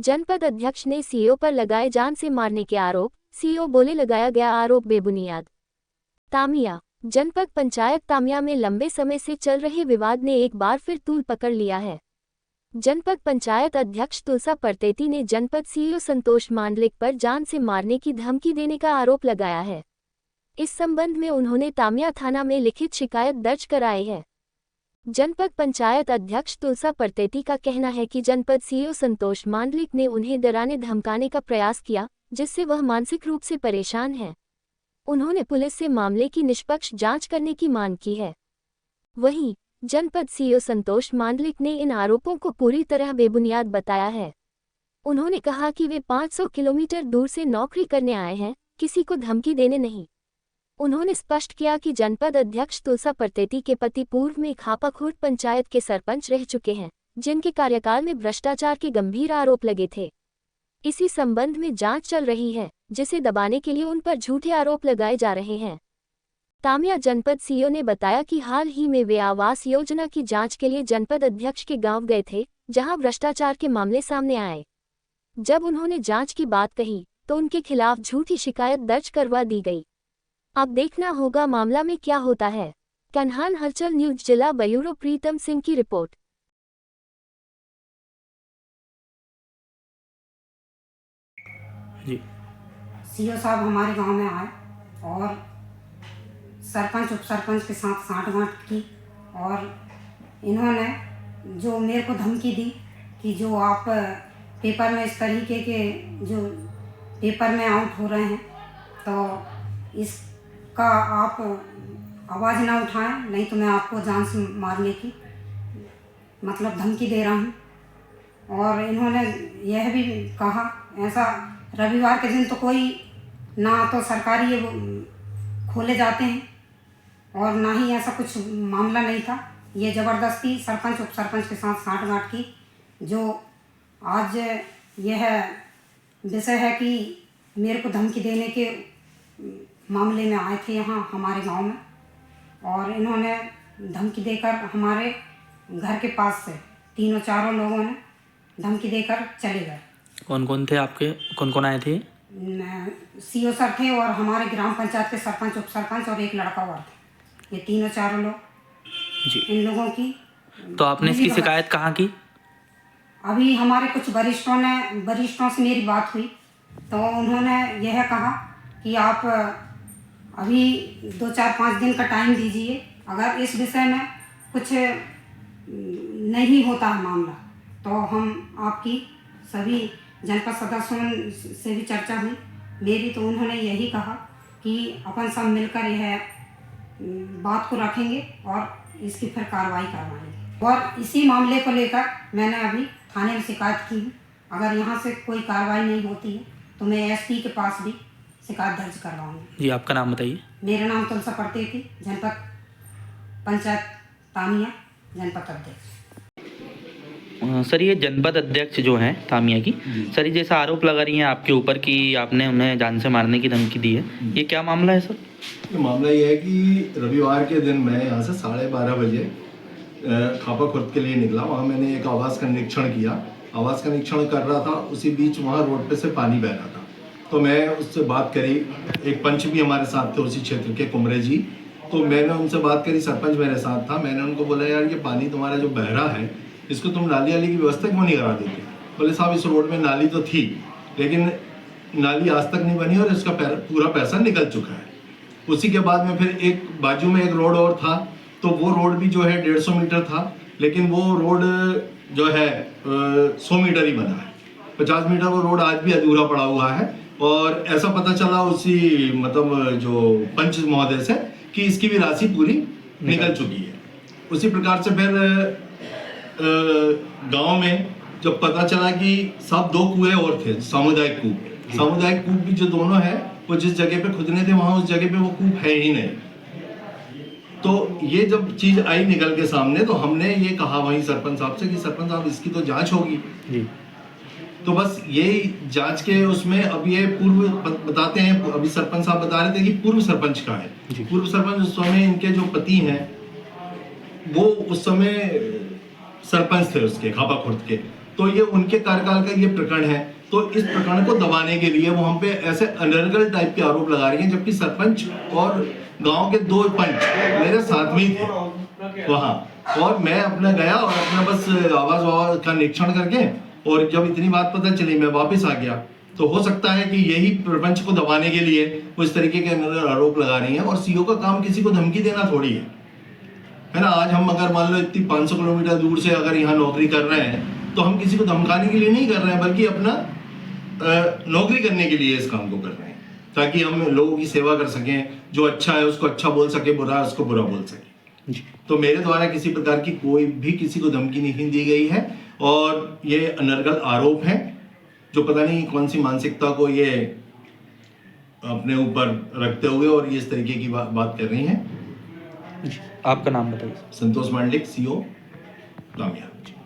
जनपद अध्यक्ष ने सीईओ पर लगाए जान से मारने के आरोप। सीईओ बोले लगाया गया आरोप बेबुनियाद। तामिया। जनपद पंचायत तामिया में लंबे समय से चल रहे विवाद ने एक बार फिर तूल पकड़ लिया है। जनपद पंचायत अध्यक्ष तुलसा परतेती ने जनपद सीईओ संतोष मांडलिक पर जान से मारने की धमकी देने का आरोप लगाया है। इस संबंध में उन्होंने तामिया थाना में लिखित शिकायत दर्ज कराई है। जनपद पंचायत अध्यक्ष तुलसा परतेती का कहना है कि जनपद सीईओ संतोष मांडलिक ने उन्हें डराने धमकाने का प्रयास किया, जिससे वह मानसिक रूप से परेशान हैं। उन्होंने पुलिस से मामले की निष्पक्ष जांच करने की मांग की है। वहीं जनपद सीईओ संतोष मांडलिक ने इन आरोपों को पूरी तरह बेबुनियाद बताया है। उन्होंने कहा कि वे 500 किलोमीटर दूर से नौकरी करने आए हैं, किसी को धमकी देने नहीं। उन्होंने स्पष्ट किया कि जनपद अध्यक्ष तुलसा परतेती के पति पूर्व में खापाखुर्द पंचायत के सरपंच रह चुके हैं, जिनके कार्यकाल में भ्रष्टाचार के गंभीर आरोप लगे थे। इसी संबंध में जांच चल रही है, जिसे दबाने के लिए उन पर झूठे आरोप लगाए जा रहे हैं। तामिया जनपद सीईओ ने बताया कि हाल ही में वे आवास योजना की जांच के लिए जनपद अध्यक्ष के गांव गए थे, जहां भ्रष्टाचार के मामले सामने आए। जब उन्होंने जांच की बात कही तो उनके खिलाफ झूठी शिकायत दर्ज करवा दी गई। अब देखना होगा मामला में क्या होता है। कन्हान हलचल न्यूज जिला ब्यूरो प्रीतम सिंह की रिपोर्ट। जी। सीईओ साहब हमारे गांव में आए और सरपंच उप सरपंच के साथ साठगांठ की और इन्होंने जो मेरे को धमकी दी कि जो आप पेपर में इस तरीके के जो पेपर में आउट हो रहे हैं तो इसका आप आवाज़ ना उठाएं, नहीं तो मैं आपको जान से मारने की मतलब धमकी दे रहा हूँ। और इन्होंने यह भी कहा ऐसा रविवार के दिन तो कोई ना तो सरकारी ये खोले जाते हैं और ना ही ऐसा कुछ मामला नहीं था। ये ज़बरदस्ती सरपंच उप सरपंच के साथ साठगांठ की जो आज यह विषय है कि मेरे को धमकी देने के मामले में आए थे यहाँ हमारे गांव में और इन्होंने धमकी देकर हमारे घर के पास से तीनों चारों लोगों ने धमकी देकर चले गए। कौन कौन थे आपके, कौन कौन आए थे? सीईओ सर थे और हमारे ग्राम पंचायत के सरपंच उप सरपंच और एक लड़का और थे। ये तीनों चारों लोग जी। इन लोगों की तो आपने इसकी शिकायत कहाँ की? अभी हमारे कुछ वरिष्ठों से मेरी बात हुई तो उन्होंने यह कहा कि आप अभी 2-4-5 दिन का टाइम दीजिए, अगर इस विषय में कुछ नहीं होता है मामला तो हम आपकी सभी जनपद सदस्यों से भी चर्चा हुई मेरी, तो उन्होंने यही कहा कि अपन सब मिलकर यह बात को रखेंगे और इसकी फिर कार्रवाई करवाएंगे। और इसी मामले को लेकर मैंने अभी थाने में शिकायत की है। अगर यहाँ से कोई कार्रवाई नहीं होती है तो मैं एसपी के पास भी शिकायत दर्ज करवाऊंगी। जी, आपका नाम बताइए। मेरा नाम तुलसा परतेती, जनपद पंचायत तामिया, जनपद अध्यक्ष। सर, ये जनपद अध्यक्ष जो हैं तामिया की, सर ये जैसा आरोप लगा रही हैं आपके ऊपर कि आपने उन्हें जान से मारने की धमकी दी है, ये क्या मामला है सर? मामला ये है कि रविवार के दिन मैं यहाँ से 12:30 बजे खापाखुर्द के लिए निकला। वहाँ मैंने एक आवास का निरीक्षण किया। आवास का निरीक्षण कर रहा था, उसी बीच वहाँ रोड पे से पानी बह रहा था तो मैं उससे बात करी। एक पंच भी हमारे साथ थे उसी क्षेत्र के, कुमरे जी, तो मैंने उनसे बात करी। सरपंच मेरे साथ था। मैंने उनको बोला यार ये पानी तुम्हारा जो बह रहा है इसको तुम नाली वाली की व्यवस्था क्यों नहीं करा देते? बोले साहब इस रोड में नाली तो थी लेकिन नाली आज तक नहीं बनी और इसका पूरा पैसा निकल चुका है। उसी के बाद में फिर एक बाजू में एक रोड और था तो वो रोड भी जो है 150 मीटर था, लेकिन वो रोड जो है 100 मीटर ही बना है। 50 मीटर वो रोड आज भी अधूरा पड़ा हुआ है और ऐसा पता चला उसी मतलब जो पंच महोदय से कि इसकी भी राशि पूरी निकल चुकी है। उसी प्रकार से फिर गांव में जब पता चला कि सब 2 कुएं और थे, सामुदायिक कूप भी जो दोनों है वो जिस जगह पे खुदने थे वहां उस जगह पे वो कूप है ही नहीं। तो ये जब चीज आई निकल के सामने तो हमने ये कहा वहीं सरपंच साहब से कि सरपंच साहब इसकी तो जांच होगी जी। तो बस यही जांच के उसमें अब ये पूर्व बताते हैं, अभी सरपंच साहब बता रहे थे कि पूर्व सरपंच का है। पूर्व सरपंच उस समय इनके जो पति हैं वो उस समय सरपंच थे उसके खापाखुर्द के, तो ये उनके कार्यकाल का ये प्रकरण है। तो इस प्रकरण को दबाने के लिए वो हम पे ऐसे अनर्गल टाइप के आरोप लगा रही हैं, जबकि सरपंच और गांव के 2 पंच मेरे साथ में ही थे वहाँ, और मैं अपना गया और अपना बस आवाज का निरीक्षण करके, और जब इतनी बात पता चली मैं वापस आ गया। तो हो सकता है कि यही प्रपंच को दबाने के लिए वो इस तरीके के आरोप लगा रही हैं। और सीओ का काम किसी को धमकी देना थोड़ी है ना। आज हम अगर मान लो इतनी 500 किलोमीटर दूर से अगर यहाँ नौकरी कर रहे हैं तो हम किसी को धमकाने के लिए नहीं कर रहे हैं, बल्कि अपना नौकरी करने के लिए इस काम को कर रहे हैं, ताकि हम लोगों की सेवा कर सकें, जो अच्छा है उसको अच्छा बोल सके, बुरा है उसको बुरा बोल सके। तो मेरे द्वारा किसी प्रकार की कोई भी किसी को धमकी नहीं दी गई है, और ये अनर्गल आरोप हैं जो पता नहीं कौन सी मानसिकता को ये अपने ऊपर रखते हुए और ये इस तरीके की बात कर रही हैं। आपका नाम बताइए। संतोष मांडलिक, सीओ तामिया।